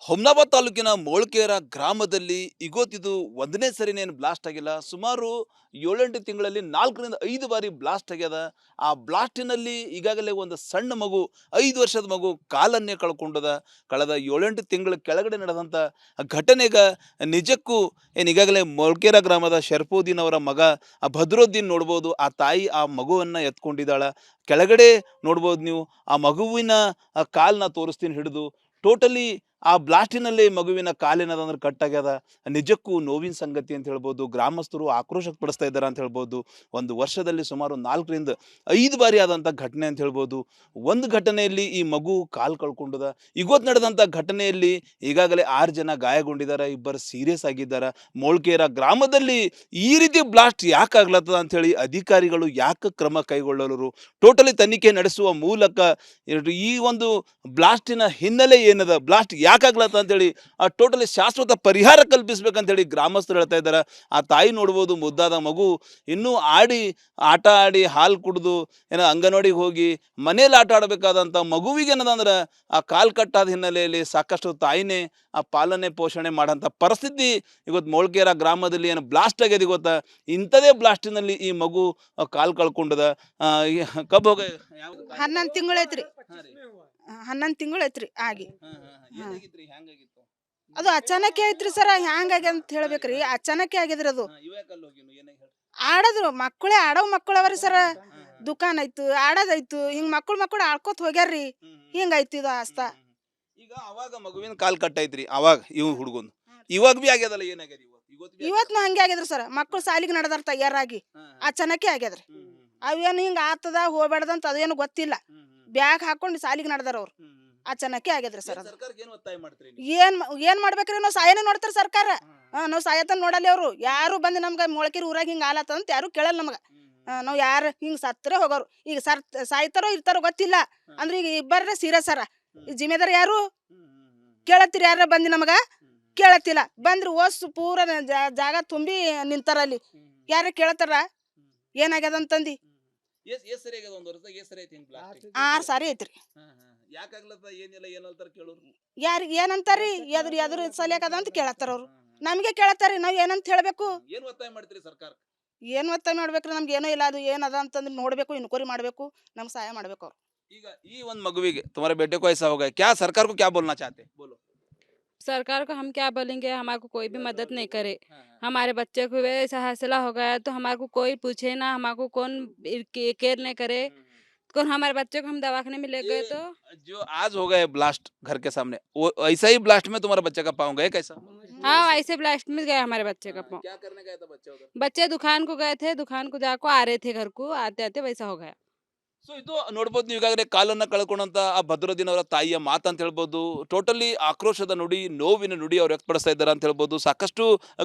ಹುಮ್ನಾಬಾದ್ ತಾಲೂಕಿನ ಮೋಳ್ಕೇರ ಗ್ರಾಮದಲ್ಲಿ ಇವತ್ತಿದು ಒಂದನೇ ಸರಿನೇನು ಬ್ಲಾಸ್ಟ್ ಆಗಿಲ್ಲ. ಸುಮಾರು 7-8 ತಿಂಗಳಲ್ಲಿ 4ರಿಂದ 5 ಬಾರಿ ಬ್ಲಾಸ್ಟ್ ಆಗ್ಯದ. ಆ ಬ್ಲಾಸ್ಟಿನಲ್ಲಿ ಈಗಾಗಲೇ ಒಂದು ಸಣ್ಣ ಮಗು 5 ವರ್ಷದ ಮಗು ಕಾಲನ್ನೇ ಕಳ್ಕೊಂಡದ. ಕಳೆದ 7-8 ತಿಂಗಳ ಕೆಳಗಡೆ ನಡೆದಂಥ ಘಟನೆಗ ನಿಜಕ್ಕೂ ಈಗಾಗಲೇ ಮೊಳ್ಕೇರ ಗ್ರಾಮದ ಶರ್ಫುದ್ದೀನ್ ಅವರ ಮಗ ಭದ್ರುದ್ದೀನ್ ನೋಡ್ಬೋದು. ಆ ತಾಯಿ ಆ ಮಗುವನ್ನು ಎತ್ಕೊಂಡಿದ್ದಾಳ. ಕೆಳಗಡೆ ನೋಡ್ಬೋದು ನೀವು. ಆ ಮಗುವಿನ ಕಾಲನ್ನ ತೋರಿಸ್ತೀನಿ ಹಿಡಿದು. ಟೋಟಲಿ ಆ ಬ್ಲಾಸ್ಟಿನಲ್ಲಿ ಮಗುವಿನ ಕಾಲೇನದಂದ್ರೆ ಕಟ್ಟಾಗ್ಯದ. ನಿಜಕ್ಕೂ ನೋವಿನ ಸಂಗತಿ ಅಂತ ಹೇಳ್ಬೋದು. ಗ್ರಾಮಸ್ಥರು ಆಕ್ರೋಶ ಪಡಿಸ್ತಾ ಇದ್ದಾರೆ ಅಂತ ಹೇಳ್ಬೋದು. ಒಂದು ವರ್ಷದಲ್ಲಿ ಸುಮಾರು 4ರಿಂದ 5 ಬಾರಿ ಆದಂಥ ಘಟನೆ ಅಂತ ಹೇಳ್ಬೋದು. ಒಂದು ಘಟನೆಯಲ್ಲಿ ಈ ಮಗು ಕಾಲು ಕಳ್ಕೊಂಡದ. ಇವತ್ತು ನಡೆದಂಥ ಘಟನೆಯಲ್ಲಿ ಈಗಾಗಲೇ 6 ಜನ ಗಾಯಗೊಂಡಿದ್ದಾರೆ, 2 ಸೀರಿಯಸ್ ಆಗಿದ್ದಾರೆ. ಮೋಳ್ಕೇರ ಗ್ರಾಮದಲ್ಲಿ ಈ ರೀತಿ ಬ್ಲಾಸ್ಟ್ ಯಾಕೆ ಆಗ್ಲತ್ತದ ಅಂಥೇಳಿ ಅಧಿಕಾರಿಗಳು ಯಾಕೆ ಕ್ರಮ ಕೈಗೊಳ್ಳಲು ಟೋಟಲಿ ತನಿಖೆ ನಡೆಸುವ ಮೂಲಕ ಈ ಒಂದು ಬ್ಲಾಸ್ಟಿನ ಹಿನ್ನೆಲೆ ಏನದ, ಬ್ಲಾಸ್ಟ್ ಯಾಕಾಗ್ಲತ್ತ ಅಂತೇಳಿ ಆ ಟೋಟಲಿ ಶಾಶ್ವತ ಪರಿಹಾರ ಕಲ್ಪಿಸ್ಬೇಕಂತೇಳಿ ಗ್ರಾಮಸ್ಥರು ಹೇಳ್ತಾ ಇದ್ದಾರೆ. ಆ ತಾಯಿ ನೋಡ್ಬೋದು, ಮುದ್ದಾದ ಮಗು ಇನ್ನೂ ಆಟ ಆಡಿ ಹಾಲು ಕುಡಿದು ಅಂಗನವಾಡಿಗೆ ಹೋಗಿ ಮನೇಲಿ ಆಟ ಆಡಬೇಕಾದಂಥ ಮಗುವಿಗೆ ಏನದಂದ್ರೆ ಆ ಕಾಲು ಕಟ್ಟಾದ ಹಿನ್ನೆಲೆಯಲ್ಲಿ ಸಾಕಷ್ಟು ತಾಯಿನೇ ಆ ಪಾಲನೆ ಪೋಷಣೆ ಮಾಡೋಂಥ ಪರಿಸ್ಥಿತಿ ಇವತ್ತು ಮೋಳ್ಕೇರ ಗ್ರಾಮದಲ್ಲಿ ಏನು ಬ್ಲಾಸ್ಟ್ ಆಗ್ಯದ. ಗೊತ್ತಾ, ಇಂಥದೇ ಬ್ಲಾಸ್ಟಿನಲ್ಲಿ ಈ ಮಗು ಕಾಲು ಕಳ್ಕೊಂಡದ. ಕಬ್ಬು ಹೋಗ 11 ತಿಂಗಳು ಐತ್ರಿ. 11 ತಿಂಗಳು ಐತ್ರಿ ಆಗಿ. ಅದು ಅಚಾನಕ್ ಐತ್ರಿ ಸರ. ಹ್ಯಾಂಗಾಗಿ ಅಂತ ಹೇಳ್ಬೇಕ್ರಿ, ಅಚಾನಕ್ ಆಗಿದ್ರಿ ಅದು. ಆಡದ್ರು ಮಕ್ಕಳೇ, ಆಡೋ ಮಕ್ಕಳು ಅವರಿ ಸರ. ದುಕಾನ್ ಐತು, ಆಡೋದೈತು, ಹಿಂಗ್ ಮಕ್ಕಳು ಆಡ್ಕೋತ ಹೋಗ್ಯಾರ್ರಿ. ಹಿಂಗಾಯ್ತು ಇದು ಆಸ್ತ. ಈಗ ಅವಾಗ ಮಗುವಿನ ಕಾಲ್ ಕಟ್ಟೈತ್ರಿ, ಅವಾಗ ಇವ್ ಹುಡುಗನ್ ಇವಾಗ ಬಿ ಆಗ್ಯದಲ್ಲ, ಏನಾಗ್ಯದ ಇವತ್ನು ಹಂಗೆ ಆಗಿದ್ರಿ ಸರ. ಮಕ್ಕಳು ಸಾಲಿಗೆ ನಡೆದಾರ ತಯಾರಾಗಿ. ಅಚಾನಕ್ಕೆ ಆಗ್ಯದ್ರಿ. ಅವೇನು ಹಿಂಗ ಆತದ ಹೋಗ್ಬೇಡ್ದಂತ ಅದೇನು ಗೊತ್ತಿಲ್ಲ. ಬ್ಯಾಗ್ ಹಾಕೊಂಡು ಸಾಲಿಗೆ ನಡೆದಾರ ಅವ್ರು. ಅಚಾನಕ್ಕೆ ಆಗ್ಯದ್ರಿ ಸರ್. ಏನ್ ಮಾಡ್ಬೇಕ್ರಿ, ನಾವು ಸಾಯನ ನೋಡ್ತಾರ ಸರ್ಕಾರ. ನಾವು ಸಾಯತನ ನೋಡಲ್ಲಿ ಅವ್ರು ಯಾರು ಬಂದು ನಮ್ಗೆ ಮೊಳಕಿರಿ ಊರಾಗ ಹಿಂಗ ಆಲತ್ತಂತ ಯಾರು ಕೇಳಲ್ಲ ನಮಗ. ನಾವ್ ಯಾರು ಹಿಂಗ್ ಸತ್ತರೆ ಹೋಗೋರು. ಈಗ ಸಾಯ್ತಾರೋ ಇರ್ತಾರೋ ಗೊತ್ತಿಲ್ಲ. ಅಂದ್ರೆ ಈಗ ಇಬ್ಬರ ಸೀರಿಯಸ್ ಅರ. ಈ ಜಿಮ್ಮೆದಾರ ಯಾರು ಕೇಳತ್ತೀರಿ? ಯಾರ ಬಂದಿ ನಮಗ ಕೇಳತ್ತಿಲ್ಲ. ಬಂದ್ರಿ ಓಸ್ ಪೂರ ಜಾಗ ತುಂಬಿ ನಿಂತಾರ ಅಲ್ಲಿ. ಯಾರ ಕೇಳತ್ತಾರ ಏನಾಗ್ಯದ ಅಂತಂದಿ? 6 ಸಾರಿ ಐತ್ರಿ. ಯಾರಿಗೆ ಏನಂತಾರಿ? ಎದ್ರ ಸಲಿಯಾಕದ ಅಂತ ಕೇಳತ್ತಾರ ಅವ್ರು. ನಮ್ಗೆ ಕೇಳತ್ತಾರಿ, ನಾವ್ ಏನಂತ ಹೇಳ್ಬೇಕು? ಏನ್ ಒತ್ತಾಯ ಮಾಡ್ಬೇಕ್ರಿ? ನಮ್ಗೆ ಏನೋ ಇಲ್ಲ, ಅದು ಏನದ ಅಂತಂದ್ರೆ ನೋಡ್ಬೇಕು, ಇನ್ಕ್ವೈರಿ ಮಾಡ್ಬೇಕು, ನಮ್ಗೆ ಸಹಾಯ ಮಾಡ್ಬೇಕು ಅವ್ರು. ಈಗ ಈ ಒಂದು ಮಗುವಿಗೆ तुम्हारे बेटे को ऐसा हो गया, क्या सरकार को क्या बोलना चाहते? बोलो। सरकार को हम क्या बोलेंगे? हमारे को कोई भी मदद नहीं करे। हमारे बच्चे को ऐसा हादसा हो गया तो हमारे को कोई पूछे ना, हमारे को कौन केयर नहीं करे। कौन हमारे बच्चे को हम दवाखाने में ले गए तो जो आज हो गए ब्लास्ट घर के सामने, वो ऐसा ही ब्लास्ट में तुम्हारा बच्चे का पाँव गए कैसा? हाँ, ऐसे ब्लास्ट में गया हमारे बच्चे का पाँव। क्या करने गया था बच्चे उधर? बच्चे दुकान को गए थे, दुकान को जाको आ रहे थे घर को, आते आते वैसा हो गया। ಸೊ ಇದು ನೋಡ್ಬೋದು ನೀವು. ಈಗಾಗಲೇ ಕಾಲನ್ನ ಕಳ್ಕೊಂಡಂತ ಆ ಭದ್ರುದ್ದೀನ್ ಅವರ ತಾಯಿಯ ಮಾತು ಅಂತ ಹೇಳ್ಬೋದು. ಟೋಟಲಿ ಆಕ್ರೋಶದ ನುಡಿ, ನೋವಿನ ನುಡಿ ಅವ್ರು ವ್ಯಕ್ತಪಡಿಸ್ತಾ ಇದ್ದಾರೆ ಅಂತ ಹೇಳ್ಬೋದು. ಸಾಕಷ್ಟು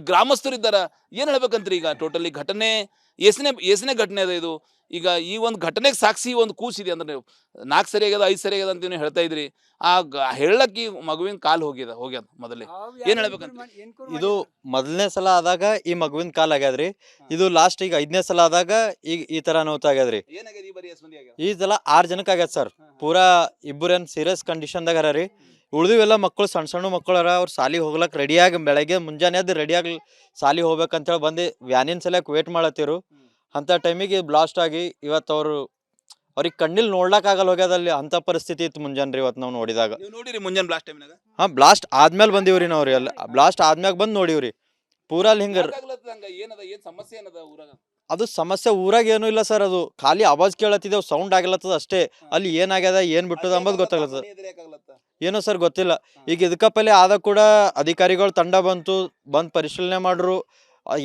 ಗ್ರಾಮಸ್ಥರು ಇದ್ದಾರೆ. ಏನ್ ಹೇಳ್ಬೇಕಂತ್ರಿ? ಈಗ ಟೋಟಲಿ ಘಟನೆ ಎಷ್ಟನೇ ಘಟನೆ ಅದ ಇದು? ಈಗ ಈ ಒಂದು ಘಟನೆಗೆ ಸಾಕ್ಷಿ ಒಂದು ಕೂಸಿದೆ ಅಂದ್ರೆ ನೀವು 4 ಸರಿ ಆಗ್ಯದ 5 ಸರಿ ಆಗ್ಯದ ಅಂತ ನೀವು ಹೇಳ್ತಾ ಇದ್ರಿ. ಆ ಹೇಳಕ್ ಈ ಮಗುವಿನ ಕಾಲ್ ಹೋಗ್ಯದ ಮೊದಲೇ. ಏನ್ ಹೇಳ್ಬೇಕಂತ? ಇದು ಮೊದಲನೇ ಸಲ ಆದಾಗ ಈ ಮಗುವಿನ ಕಾಲ್ ಆಗ್ಯಾದ್ರಿ. ಇದು ಲಾಸ್ಟ್ ಈಗ 5ನೇ ಸಲ ಆದಾಗ ಈಗ ಈ ತರ ನೋತಾ ಆಗ್ಯಾದ್ರಿ. ಈ ಸಲ 6 ಜನಕ್ಕೆ ಆಗ್ಯದ ಸರ್. ಪೂರಾ ಇಬ್ಬರೇನ್ ಸೀರಿಯಸ್ ಕಂಡೀಷನ್ದಾಗ ಅರ ರೀ. ಉಳಿದಿವೆಲ್ಲ ಮಕ್ಕಳು ಸಣ್ಣ ಸಣ್ಣ ಮಕ್ಕಳು ಅರ. ಅವ್ರು ಸಾಲಿಗೆ ಹೋಗ್ಲಕ್ ರೆಡಿಯಾಗಿ ಬೆಳಗ್ಗೆ ಮುಂಜಾನೆ ಎದ್ದು ರೆಡಿಯಾಗಿ ಸಾಲಿಗೆ ಹೋಗ್ಬೇಕಂತೇಳಿ ಬಂದು ವ್ಯಾನಿನ ಸಲಕ್ಕೆ ವೇಟ್ ಮಾಡತ್ತಿರು. ಅಂತ ಟೈಮಿಗೆ ಬ್ಲಾಸ್ಟ್ ಆಗಿ ಇವತ್ತು ಅವ್ರಿಗೆ ಕಣ್ಣಿಲ್ ನೋಡ್ಲಕ್ ಆಗಲ್ಲ ಹೋಗ್ಯದಲ್ಲಿ. ಅಂತ ಪರಿಸ್ಥಿತಿ ಇತ್ತು ಮುಂಜಾನೆ ಇವತ್ತು ನಾವು ನೋಡಿದಾಗ. ನೋಡಿರಿ ಮುಂಜಾನೆ ಬ್ಲಾಸ್ಟ್ ಟೈಮ್ನಾಗ? ಹಾ, ಬ್ಲಾಸ್ಟ್ ಆದ್ಮೇಲೆ ಬಂದಿವ್ರಿ ನಾವ್ರಿ. ಎಲ್ಲ ಬ್ಲಾಸ್ಟ್ ಆದ್ಮ್ಯಾಗ ಬಂದ್ ನೋಡಿವ್ರಿ. ಪೂರಾ ಅಲ್ಲಿ ಹಿಂಗ ಅದು ಸಮಸ್ಯೆ ಊರಾಗ ಏನೂ ಇಲ್ಲ ಸರ್. ಅದು ಖಾಲಿ ಆವಾಜ್ ಕೇಳತ್ತಿದೇವ್, ಸೌಂಡ್ ಆಗ್ಲತ್ತದ ಅಷ್ಟೇ. ಅಲ್ಲಿ ಏನಾಗ್ಯದ ಏನ್ ಬಿಟ್ಟದ ಅಂಬದ್ ಗೊತ್ತಾಗ್ಲತ್ತದ. ಏನೋ ಸರ್ ಗೊತ್ತಿಲ್ಲ. ಈಗ ಇದಕ್ಕಪ್ಪಲೆ ಆದ ಕೂಡ ಅಧಿಕಾರಿಗಳು ತಂಡ ಬಂದ್ ಪರಿಶೀಲನೆ ಮಾಡ್ರು.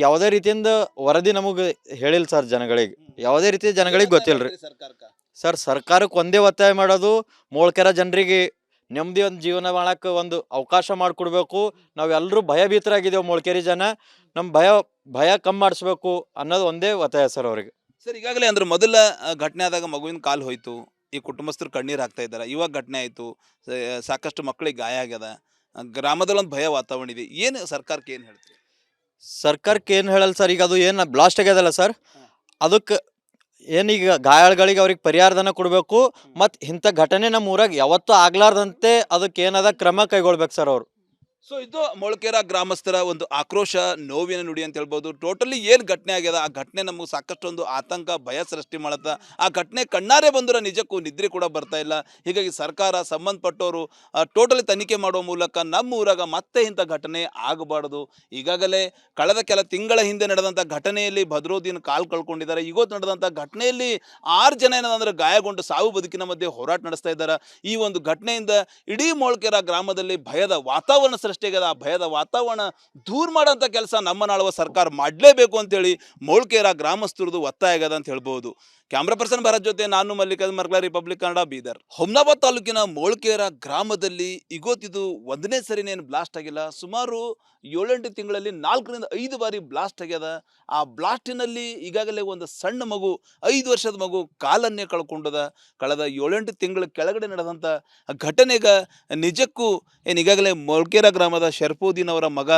ಯಾವುದೇ ರೀತಿಯಿಂದ ವರದಿ ನಮಗ್ ಹೇಳಿಲ್ಲ ಸರ್. ಯಾವುದೇ ರೀತಿಯ ಜನಗಳಿಗೆ ಗೊತ್ತಿಲ್ರಿ ಸರ್. ಸರ್ಕಾರಕ್ಕೆ ಒಂದೇ ಒತ್ತಾಯ ಮಾಡೋದು, ಮೋಳ್ಕೆರ ಜನರಿಗೆ ನೆಮ್ಮದಿ ಒಂದು ಜೀವನ ಮಾಡಕ್ಕೆ ಒಂದು ಅವಕಾಶ ಮಾಡಿಕೊಡ್ಬೇಕು. ನಾವೆಲ್ಲರೂ ಭಯಭೀತರಾಗಿದ್ದೇವೆ ಮೋಳ್ಕೆರಿ ಜನ. ನಮ್ ಭಯ ಕಮ್ಮಿ ಮಾಡಿಸ್ಬೇಕು ಅನ್ನೋದು ಒಂದೇ ಒತ್ತಾಯ ಸರ್ ಅವ್ರಿಗೆ. ಸರ್, ಈಗಾಗಲೇ ಅಂದ್ರೆ ಮೊದಲ ಘಟನೆ ಆದಾಗ ಮಗುವಿನ ಕಾಲು ಹೋಯ್ತು, ಈ ಕುಟುಂಬಸ್ಥರು ಕಣ್ಣೀರು ಹಾಕ್ತಾ ಇದ್ದಾರೆ. ಇವಾಗ ಘಟನೆ ಆಯ್ತು, ಸಾಕಷ್ಟು ಮಕ್ಕಳಿಗೆ ಗಾಯ ಆಗ್ಯದ, ಗ್ರಾಮದಲ್ಲಿ ಒಂದು ಭಯ ವಾತಾವರಣ ಇದೆ. ಏನು ಸರ್ಕಾರಕ್ಕೆ ಏನು ಹೇಳ್ತೀವಿ? ಸರ್ಕಾರಕ್ಕೆ ಏನು ಹೇಳಲ್ಲ ಸರ್. ಈಗ ಅದು ಏನು ಬ್ಲಾಸ್ಟ್ ಆಗ್ಯದಲ್ಲ ಸರ್, ಅದಕ್ಕೆ ಏನೀಗ ಗಾಯಾಳುಗಳಿಗೆ ಅವ್ರಿಗೆ ಪರಿಹಾರಧನ ಕೊಡಬೇಕು. ಮತ್ತು ಇಂಥ ಘಟನೆ ನಮ್ಮ ಊರಾಗ ಯಾವತ್ತೂ ಆಗ್ಲಾರ್ದಂತೆ ಅದಕ್ಕೆ ಏನದ ಕ್ರಮ ಕೈಗೊಳ್ಬೇಕು ಸರ್ ಅವರು. ಸೊ ಇದು ಮೊಳಕೆರ ಗ್ರಾಮಸ್ಥರ ಒಂದು ಆಕ್ರೋಶ, ನೋವಿನ ನುಡಿ ಅಂತ ಹೇಳ್ಬೋದು. ಟೋಟಲಿ ಏನು ಘಟನೆ ಆಗ್ಯದ, ಆ ಘಟನೆ ನಮಗೆ ಸಾಕಷ್ಟೊಂದು ಆತಂಕ, ಭಯ ಸೃಷ್ಟಿ ಮಾಡತ್ತ. ಆ ಘಟನೆ ಕಣ್ಣಾರೆ ಬಂದ್ರೆ ನಿಜಕ್ಕೂ ನಿದ್ರೆ ಕೂಡ ಬರ್ತಾ ಇಲ್ಲ. ಹೀಗಾಗಿ ಸರ್ಕಾರ, ಸಂಬಂಧಪಟ್ಟವರು ಟೋಟಲಿ ತನಿಖೆ ಮಾಡುವ ಮೂಲಕ ನಮ್ಮ ಊರಾಗ ಮತ್ತೆ ಇಂಥ ಘಟನೆ ಆಗಬಾರ್ದು. ಈಗಾಗಲೇ ಕಳೆದ ಕೆಲ ತಿಂಗಳ ಹಿಂದೆ ನಡೆದಂಥ ಘಟನೆಯಲ್ಲಿ ಭದ್ರೋದ್ದೀನ್ ಕಾಲು ಕಳ್ಕೊಂಡಿದ್ದಾರೆ. ಇವತ್ತು ನಡೆದಂಥ ಘಟನೆಯಲ್ಲಿ 6 ಜನ ಏನಂದ್ರೆ ಗಾಯಗೊಂಡು ಸಾವು ಬದುಕಿನ ಮಧ್ಯೆ ಹೋರಾಟ ನಡೆಸ್ತಾ ಇದ್ದಾರೆ. ಈ ಒಂದು ಘಟನೆಯಿಂದ ಇಡೀ ಮೊಳಕೆರ ಗ್ರಾಮದಲ್ಲಿ ಭಯದ ವಾತಾವರಣ ಸೃಷ್ಟಿಯಾಗಿದೆ. ಆ ಭಯದ ವಾತಾವರಣ ದೂರ ಮಾಡೋಂಥ ಕೆಲಸ ನಮ್ಮ ನಾಳುವ ಸರ್ಕಾರ ಮಾಡಲೇಬೇಕು ಅಂತೇಳಿ ಮೊಳಕೆರ ಗ್ರಾಮಸ್ಥರದು ಒತ್ತಾಯ ಆಗದ ಅಂತ ಹೇಳ್ಬೋದು. ಕ್ಯಾಮ್ರಾ ಪರ್ಸನ್ ಭರತ್ ಜೊತೆ ನಾನು ಮಲ್ಲಿಕಾರ್ಜುನ್ ಮರ್ಕಲ, ರಿಪಬ್ಲಿಕ್ ಕನ್ನಡ, ಬೀದರ್. ಹುಮ್ನಾಬಾದ್ ತಾಲೂಕಿನ ಮೊಳಕೆರ ಗ್ರಾಮದಲ್ಲಿ ಇವತ್ತಿದು ಒಂದನೇ ಸರಿನೇನು ಬ್ಲಾಸ್ಟ್ ಆಗಿಲ್ಲ. ಸುಮಾರು 7-8 ತಿಂಗಳಲ್ಲಿ 4ರಿಂದ 5 ಬಾರಿ ಬ್ಲಾಸ್ಟ್ ಆಗ್ಯದ. ಆ ಬ್ಲಾಸ್ಟಿನಲ್ಲಿ ಈಗಾಗಲೇ ಒಂದು ಸಣ್ಣ ಮಗು, 5 ವರ್ಷದ ಮಗು ಕಾಲನ್ನೇ ಕಳ್ಕೊಂಡದ. ಕಳೆದ 7-8 ತಿಂಗಳ ಕೆಳಗಡೆ ನಡೆದಂಥ ಘಟನೆಗ ನಿಜಕ್ಕೂ ಈಗಾಗಲೇ ಮೊಳಕೆರ ಗ್ರಾಮದ ಶರ್ಫುದ್ದೀನ್ ಅವರ ಮಗ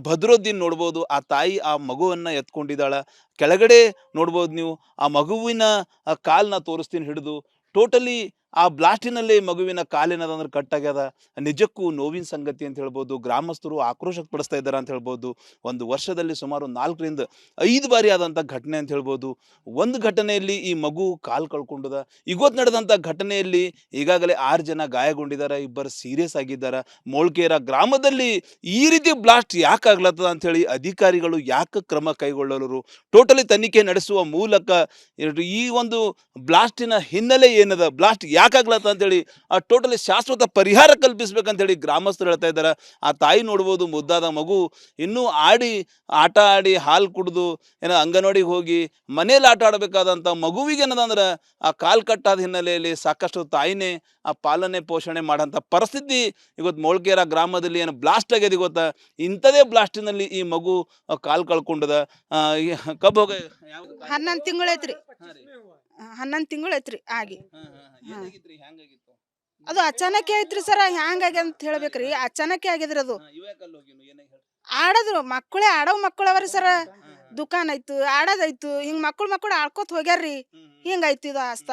ಭದ್ರೋದ್ದೀನ್ ನೋಡ್ಬೋದು. ಆ ತಾಯಿ ಆ ಮಗುವನ್ನು ಎತ್ಕೊಂಡಿದ್ದಾಳ. ಕೆಳಗಡೆ ನೋಡ್ಬೋದು ನೀವು, ಆ ಮಗುವಿನ ಕಾಲನ್ನ ತೋರಿಸ್ತೀನಿ ಹಿಡಿದು. ಟೋಟಲಿ ಆ ಬ್ಲಾಸ್ಟಿನಲ್ಲಿ ಮಗುವಿನ ಕಾಲೇನದಂದ್ರೆ ಕಟ್ಟಾಗ್ಯದ. ನಿಜಕ್ಕೂ ನೋವಿನ ಸಂಗತಿ ಅಂತ ಹೇಳ್ಬೋದು. ಗ್ರಾಮಸ್ಥರು ಆಕ್ರೋಶ ಪಡಿಸ್ತಾ ಇದ್ದಾರೆ ಅಂತ ಹೇಳ್ಬೋದು. ಒಂದು ವರ್ಷದಲ್ಲಿ ಸುಮಾರು 4ರಿಂದ 5 ಬಾರಿ ಆದಂಥ ಘಟನೆ ಅಂತ ಹೇಳ್ಬೋದು. ಒಂದು ಘಟನೆಯಲ್ಲಿ ಈ ಮಗು ಕಾಲು ಕಳ್ಕೊಂಡದ. ಇವತ್ತು ನಡೆದಂಥ ಘಟನೆಯಲ್ಲಿ ಈಗಾಗಲೇ 6 ಜನ ಗಾಯಗೊಂಡಿದ್ದಾರೆ, 2 ಸೀರಿಯಸ್ ಆಗಿದ್ದಾರೆ. ಮೊಳಕೆರ ಗ್ರಾಮದಲ್ಲಿ ಈ ರೀತಿ ಬ್ಲಾಸ್ಟ್ ಯಾಕೆ ಆಗ್ಲತ್ತದ ಅಂಥೇಳಿ ಅಧಿಕಾರಿಗಳು ಯಾಕೆ ಕ್ರಮ ಕೈಗೊಳ್ಳಲು, ಟೋಟಲಿ ತನಿಖೆ ನಡೆಸುವ ಮೂಲಕ ಈ ಒಂದು ಬ್ಲಾಸ್ಟಿನ ಹಿನ್ನೆಲೆ ಏನದ, ಬ್ಲಾಸ್ಟ್ ಯಾಕಾಗ್ಲತ್ತ ಅಂತೇಳಿ ಆ ಟೋಟಲಿ ಶಾಶ್ವತ ಪರಿಹಾರ ಕಲ್ಪಿಸ್ಬೇಕಂತೇಳಿ ಗ್ರಾಮಸ್ಥರು ಹೇಳ್ತಾ ಇದ್ದಾರೆ. ಆ ತಾಯಿ ನೋಡ್ಬೋದು, ಮುದ್ದಾದ ಮಗು ಇನ್ನೂ ಆಟ ಆಡಿ ಹಾಲು ಕುಡಿದು ಅಂಗನವಾಡಿಗೆ ಹೋಗಿ ಮನೇಲಿ ಆಟ ಆಡಬೇಕಾದಂಥ ಮಗುವಿಗೆ ಏನದಂದ್ರೆ ಆ ಕಾಲು ಕಟ್ಟಾದ ಹಿನ್ನೆಲೆಯಲ್ಲಿ ಸಾಕಷ್ಟು ತಾಯಿನೇ ಆ ಪಾಲನೆ ಪೋಷಣೆ ಮಾಡೋಂಥ ಪರಿಸ್ಥಿತಿ ಇವತ್ತು ಮೊಳಕೆರ ಗ್ರಾಮದಲ್ಲಿ ಏನು ಬ್ಲಾಸ್ಟ್ ಆಗ್ಯದ. ಗೊತ್ತಾ, ಇಂಥದೇ ಬ್ಲಾಸ್ಟಿನಲ್ಲಿ ಈ ಮಗು ಕಾಲು ಕಳ್ಕೊಂಡದ. ಕಬ್ಬು ಹೋಗ 11 ತಿಂಗಳು ಐತ್ರಿ. 11 ತಿಂಗಳು ಐತ್ರಿ ಆಗಿ. ಅದು ಅಚಾನಕ್ ಐತ್ರಿ ಸರ. ಹ್ಯಾಂಗಾಗಿ ಅಂತ ಹೇಳ್ಬೇಕ್ರಿ, ಅಚಾನಕ್ ಆಗಿದ್ರಿ. ಅದು ಆಡದ್ರು ಮಕ್ಕಳೇ, ಆಡೋ ಮಕ್ಕಳು ಅವರಿ ಸರ. ದುಕಾನ್ ಐತು, ಆಡೋದೈತು, ಹಿಂಗ್ ಮಕ್ಕಳು ಆಡ್ಕೋತ ಹೋಗ್ಯಾರ್ರಿ. ಹಿಂಗೈತಿ ಇದು ಆಸ್ತ.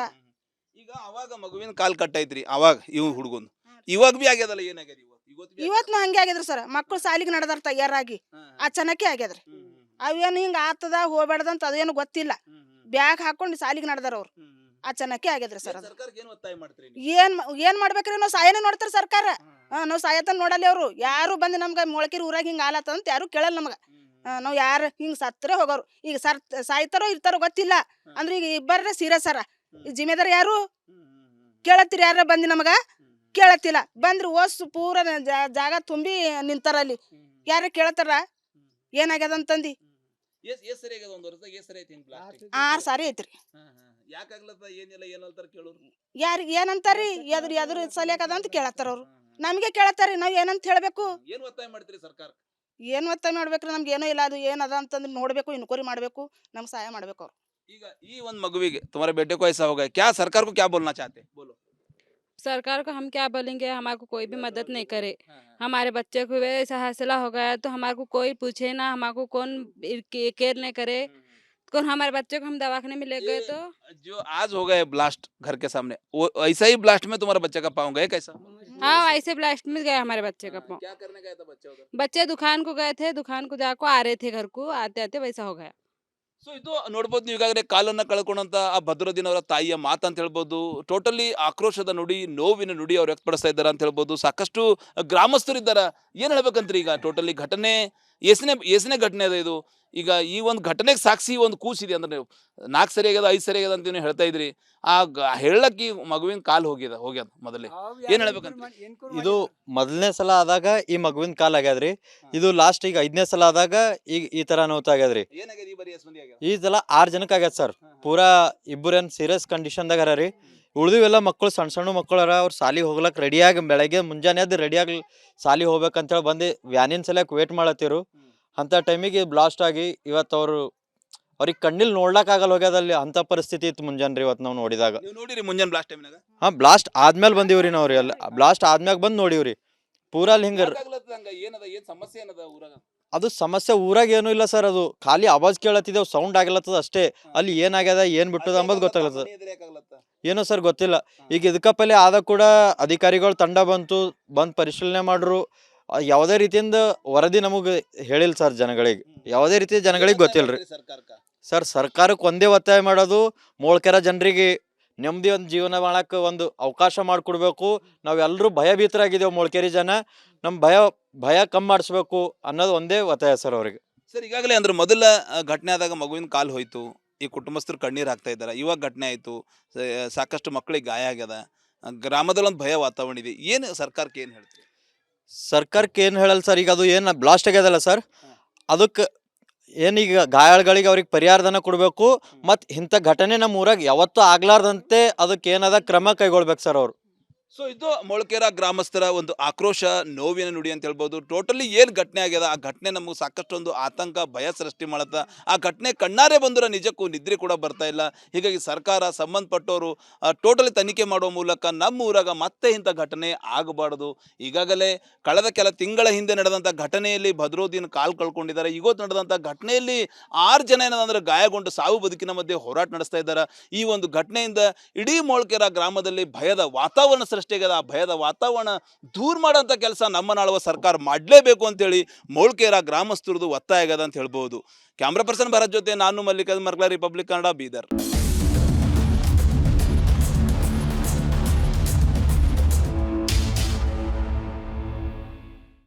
ಈಗ ಅವಾಗ ಮಗುವಿನ ಕಾಲ್ ಕಟ್ಟೈತ್ರಿ, ಅವಾಗ ಇವ್ ಹುಡುಗನ್ ಇವಾಗ ಬಿ ಆಗ್ಯದಲ್ಲ, ಏನಾಗ್ಯದ ಇವತ್ನು ಹಂಗೆ ಆಗಿದ್ರಿ ಸರ್. ಮಕ್ಕಳು ಸಾಲಿಗೆ ನಡೆದಾರ ತಯಾರಾಗಿ. ಅಚಾನಕ್ಕೆ ಆಗ್ಯದ್ರಿ. ಅವೇನು ಹಿಂಗ ಆತದ ಹೋಗ್ಬೇಡ್ದಂತ ಅದೇನು ಗೊತ್ತಿಲ್ಲ. ಬ್ಯಾಗ್ ಹಾಕೊಂಡು ಸಾಲಿಗೆ ನಡೆದಾರ ಅವ್ರು. ಅಚಾನಕ್ಕೆ ಆಗ್ಯದ್ರಿ ಸರ್. ಏನ್ ಮಾಡ್ಬೇಕ್ರಿ, ನಾವು ಸಾಯನ ನೋಡ್ತಾರ ಸರ್ಕಾರ. ನಾವು ಸಾಯತನ ನೋಡಲ್ಲ ಅವ್ರು. ಯಾರು ಬಂದು ನಮ್ಗ ಮೊಳಕೆರಿ ಊರಾಗ ಹಿಂಗ ಆಲತ್ತಂತ ಯಾರು ಕೇಳಲ್ಲ ನಮಗ. ನಾವ್ ಯಾರು ಹಿಂಗ್ ಸತ್ತರೆ ಹೋಗೋರು. ಈಗ ಸಾಯ್ತಾರೋ ಇರ್ತಾರೋ ಗೊತ್ತಿಲ್ಲ. ಅಂದ್ರೆ ಈಗ 2 ಸೀರಿಯಸ್ ಅರ. ಈ ಜಿಮ್ಮೆದಾರ ಯಾರು ಕೇಳತ್ತೀರಿ? ಯಾರ ಬಂದಿ ನಮಗ ಕೇಳತ್ತಿಲ್ಲ. ಬಂದ್ರಿ ಓಸ್ ಪೂರ ಜಾಗ ತುಂಬಿ ನಿಂತಾರ ಅಲ್ಲಿ. ಯಾರ ಕೇಳತ್ತಾರ ಏನಾಗ್ಯದ ಅಂತಂದಿ? 6 ಸಾರಿ ಐತ್ರಿ. ಯಾರಿಗೆ ಏನಂತಾರಿ? ಎದ್ರ ಸಲಿಯಾಕದ ಅಂತ ಕೇಳತ್ತಾರ ಅವ್ರು. ನಮ್ಗೆ ಕೇಳತ್ತಾರಿ, ನಾವ್ ಏನಂತ ಹೇಳ್ಬೇಕು? ಏನ್ ಒತ್ತಾಯ ಮಾಡ್ಬೇಕ್ರಿ? ನಮ್ಗೆ ಏನೋ ಇಲ್ಲ, ಅದು ಏನದ ಅಂತಂದ್ರೆ ನೋಡ್ಬೇಕು, ಇನ್ಕ್ವೈರಿ ಮಾಡ್ಬೇಕು, ನಮ್ಗೆ ಸಹಾಯ ಮಾಡ್ಬೇಕು ಅವ್ರು. ಈಗ ಈ ಒಂದು ಮಗುವಿಗೆ तुम्हारे बेटे को ऐसा हो गया, क्या सरकार को क्या बोलना चाहते? बोलो। सरकार को हम क्या बोलेंगे, हमारे को कोई भी मदद नहीं करे। हमारे बच्चे को ऐसा हादसा हो गया तो हमारे को कोई पूछे ना, हमारे को कौन केयर नहीं करे। कौन हमारे बच्चे को हम दवाखाने में ले गए तो जो आज हो गए ब्लास्ट घर के सामने, वो ऐसा ही ब्लास्ट में तुम्हारा बच्चे का पाँव गए कैसा? हाँ, ऐसे ब्लास्ट में गया हमारे बच्चे का पाँव। क्या करने गया था बच्चे उधर? बच्चे दुकान को गए थे, दुकान को जाको आ रहे थे घर को, आते आते वैसा हो गया। ಸೊ ಇದು ನೋಡ್ಬೋದು ನೀವು, ಈಗಾಗಲೇ ಕಾಲನ್ನ ಕಳ್ಕೊಂಡಂತ ಆ ಭದ್ರೋದ್ದೀನ್ ಅವರ ತಾಯಿಯ ಮಾತು ಅಂತ ಹೇಳ್ಬೋದು. ಟೋಟಲಿ ಆಕ್ರೋಶದ ನುಡಿ, ನೋವಿನ ನುಡಿ ಅವ್ರು ವ್ಯಕ್ತಪಡಿಸ್ತಾ ಇದ್ದಾರೆ ಅಂತ ಹೇಳ್ಬೋದು. ಸಾಕಷ್ಟು ಗ್ರಾಮಸ್ಥರು ಇದ್ದಾರೆ. ಏನ್ ಹೇಳ್ಬೇಕಂತ್ರಿ? ಈಗ ಟೋಟಲಿ ಘಟನೆ ಎಷ್ಟನೇ ಘಟನೆ ಅದ ಇದು? ಈಗ ಈ ಒಂದು ಘಟನೆಗೆ ಸಾಕ್ಷಿ ಒಂದು ಕೂಸಿದೆ ಅಂದ್ರೆ, ನೀವು 4 ಸರಿ ಆಗ್ಯದ 5 ಸರಿ ಆಗ್ಯದ ಅಂತ ನೀವು ಹೇಳ್ತಾ ಇದ್ರಿ. ಆ ಹೇಳಕ್ ಈ ಮಗುವಿನ ಕಾಲ್ ಹೋಗ್ಯದ ಮೊದಲೇ ಏನ್ ಹೇಳ್ಬೇಕಂತ? ಇದು ಮೊದಲನೇ ಸಲ ಆದಾಗ ಈ ಮಗುವಿನ ಕಾಲ್ ಆಗ್ಯಾದ್ರಿ. ಇದು ಲಾಸ್ಟ್ ಈಗ 5ನೇ ಸಲ ಆದಾಗ ಈಗ ಈ ತರ ನೋತಾ ಆಗ್ಯಾದ್ರಿ. ಈ ಸಲ 6 ಜನಕ್ಕೆ ಆಗ್ಯದ ಸರ್. ಪೂರಾ 2 ಸೀರಿಯಸ್ ಕಂಡೀಷನ್ದಾಗ ಅರ ರೀ. ಉಳಿದಿವೆಲ್ಲ ಮಕ್ಕಳು ಸಣ್ಣ ಸಣ್ಣ ಮಕ್ಕಳು ಅರ. ಅವ್ರು ಸಾಲಿಗೆ ಹೋಗ್ಲಕ್ ರೆಡಿಯಾಗಿ ಬೆಳಗ್ಗೆ ಮುಂಜಾನೆ ಎದ್ದು ರೆಡಿಯಾಗಿ ಸಾಲಿಗೆ ಹೋಗ್ಬೇಕಂತೇಳಿ ಬಂದು ವ್ಯಾನಿನ ಸಲಕ್ಕೆ ವೇಟ್ ಮಾಡತ್ತಿರು. ಅಂತ ಟೈಮಿಗೆ ಬ್ಲಾಸ್ಟ್ ಆಗಿ ಇವತ್ತು ಅವ್ರಿಗೆ ಕಣ್ಣಿಲ್ ನೋಡ್ಲಕ್ ಆಗಲ್ಲ ಹೋಗ್ಯದಲ್ಲಿ. ಅಂತ ಪರಿಸ್ಥಿತಿ ಇತ್ತು ಮುಂಜಾನೆ ಇವತ್ತು ನಾವು ನೋಡಿದಾಗ. ನೋಡಿರಿ ಮುಂಜಾನೆ ಬ್ಲಾಸ್ಟ್ ಟೈಮ್ನಾಗ? ಹಾ, ಬ್ಲಾಸ್ಟ್ ಆದ್ಮೇಲೆ ಬಂದಿವ್ರಿ ನಾವ್ರಿ. ಎಲ್ಲ ಬ್ಲಾಸ್ಟ್ ಆದ್ಮ್ಯಾಗ ಬಂದ್ ನೋಡಿವ್ರಿ. ಪೂರಾ ಅಲ್ಲಿ ಹಿಂಗ ಅದು ಸಮಸ್ಯೆ ಊರಾಗ ಏನೂ ಇಲ್ಲ ಸರ್. ಅದು ಖಾಲಿ ಆವಾಜ್ ಕೇಳತ್ತಿದೇವ್, ಸೌಂಡ್ ಆಗ್ಲತ್ತದ ಅಷ್ಟೇ. ಅಲ್ಲಿ ಏನಾಗ್ಯದ ಏನ್ ಬಿಟ್ಟದ ಅಂಬದ್ ಗೊತ್ತಾಗ್ಲತ್ತದ. ಏನೋ ಸರ್ ಗೊತ್ತಿಲ್ಲ. ಈಗ ಇದಕ್ಕ ಪಲ್ಲೆ ಆದ ಕೂಡ ಅಧಿಕಾರಿಗಳು ತಂಡ ಬಂದು ಪರಿಶೀಲನೆ ಮಾಡ್ರು. ಯಾವುದೇ ರೀತಿಯಿಂದ ವರದಿ ನಮಗೆ ಹೇಳಿಲ್ಲ ಸರ್ ಜನಗಳಿಗೆ. ಯಾವುದೇ ರೀತಿ ಜನಗಳಿಗೆ ಗೊತ್ತಿಲ್ಲ ರೀ ಸರ್. ಸರ್ಕಾರಕ್ಕೆ ಒಂದೇ ಒತ್ತಾಯ ಮಾಡೋದು, ಮೋಳ್ಕೆರ ಜನರಿಗೆ ನೆಮ್ಮದಿ ಒಂದು ಜೀವನ ಮಾಡಕ್ಕೆ ಒಂದು ಅವಕಾಶ ಮಾಡಿಕೊಡ್ಬೇಕು. ನಾವೆಲ್ಲರೂ ಭಯಭೀತರಾಗಿದ್ದೇವೆ ಮೋಳ್ಕೆರಿ ಜನ. ನಮ್ಮ ಭಯ ಕಮ್ಮಿ ಮಾಡಿಸ್ಬೇಕು ಅನ್ನೋದು ಒಂದೇ ಒತ್ತಾಯ ಸರ್ ಅವ್ರಿಗೆ. ಸರ್ ಈಗಾಗಲೇ ಅಂದ್ರೆ ಮೊದಲ ಘಟನೆ ಆದಾಗ ಮಗುವಿನ ಕಾಲು ಹೋಯ್ತು, ಈ ಕುಟುಂಬಸ್ಥರು ಕಣ್ಣೀರು ಹಾಕ್ತಾ ಇದ್ದಾರೆ. ಇವಾಗ ಘಟನೆ ಆಯಿತು, ಸಾಕಷ್ಟು ಮಕ್ಕಳಿಗೆ ಗಾಯ ಆಗ್ಯದ, ಗ್ರಾಮದಲ್ಲಿ ಒಂದು ಭಯ ವಾತಾವರಣ ಇದೆ. ಏನು ಸರ್ಕಾರಕ್ಕೆ ಏನು ಹೇಳ್ತೀರಿ? ಸರ್ಕಾರಕ್ಕೆ ಏನು ಹೇಳಲ್ಲ ಸರ್. ಈಗ ಅದು ಏನು ಬ್ಲಾಸ್ಟ್ ಆಗ್ಯದಲ್ಲ ಸರ್, ಅದಕ್ಕೆ ಏನೀಗ ಗಾಯಾಳುಗಳಿಗೆ ಅವ್ರಿಗೆ ಪರಿಹಾರಧನ ಕೊಡಬೇಕು. ಮತ್ತು ಇಂಥ ಘಟನೆ ನಮ್ಮ ಊರಾಗ ಯಾವತ್ತೂ ಆಗ್ಲಾರ್ದಂತೆ ಅದಕ್ಕೆ ಏನದ ಕ್ರಮ ಕೈಗೊಳ್ಬೇಕು ಸರ್ ಅವರು. ಸೊ ಇದು ಮೊಳಕೆರ ಗ್ರಾಮಸ್ಥರ ಒಂದು ಆಕ್ರೋಶ, ನೋವಿನ ನುಡಿ ಅಂತ ಹೇಳ್ಬೋದು. ಟೋಟಲಿ ಏನು ಘಟನೆ ಆಗ್ಯದ, ಆ ಘಟನೆ ನಮಗೆ ಸಾಕಷ್ಟು ಒಂದು ಆತಂಕ, ಭಯ ಸೃಷ್ಟಿ ಮಾಡತ್ತ. ಆ ಘಟನೆ ಕಣ್ಣಾರೆ ಬಂದ್ರೆ ನಿಜಕ್ಕೂ ನಿದ್ರೆ ಕೂಡ ಬರ್ತಾ ಇಲ್ಲ. ಹೀಗಾಗಿ ಸರ್ಕಾರ, ಸಂಬಂಧಪಟ್ಟವರು ಟೋಟಲಿ ತನಿಖೆ ಮಾಡುವ ಮೂಲಕ ನಮ್ಮ ಊರಾಗ ಮತ್ತೆ ಇಂಥ ಘಟನೆ ಆಗಬಾರ್ದು. ಈಗಾಗಲೇ ಕಳೆದ ಕೆಲ ತಿಂಗಳ ಹಿಂದೆ ನಡೆದಂಥ ಘಟನೆಯಲ್ಲಿ ಭದ್ರೋದಿನ ಕಾಲು ಕಳ್ಕೊಂಡಿದ್ದಾರೆ. ಇವತ್ತು ನಡೆದಂಥ ಘಟನೆಯಲ್ಲಿ 6 ಜನ ಏನಂದ್ರೆ ಗಾಯಗೊಂಡು ಸಾವು ಬದುಕಿನ ಮಧ್ಯೆ ಹೋರಾಟ ನಡೆಸ್ತಾ ಇದ್ದಾರೆ. ಈ ಒಂದು ಘಟನೆಯಿಂದ ಇಡೀ ಮೊಳಕೆರ ಗ್ರಾಮದಲ್ಲಿ ಭಯದ ವಾತಾವರಣ ಸೃಷ್ಟಿಯಾಗಿದೆ. ಆ ಭಯದ ವಾತಾವರಣ ದೂರ ಮಾಡೋಂಥ ಕೆಲಸ ನಮ್ಮ ನಾಳುವ ಸರ್ಕಾರ ಮಾಡಲೇಬೇಕು ಅಂತೇಳಿ ಮೊಳಕೆರ ಗ್ರಾಮಸ್ಥರದು ಒತ್ತಾಯ ಆಗದ ಅಂತ ಹೇಳ್ಬೋದು. ಕ್ಯಾಮ್ರಾ ಪರ್ಸನ್ ಭರತ್ ಜೊತೆ ನಾನು ಮಲ್ಲಿಕಾರ್ಜುನ್ ಮರ್ಕಲ, ರಿಪಬ್ಲಿಕ್ ಕನ್ನಡ, ಬೀದರ್.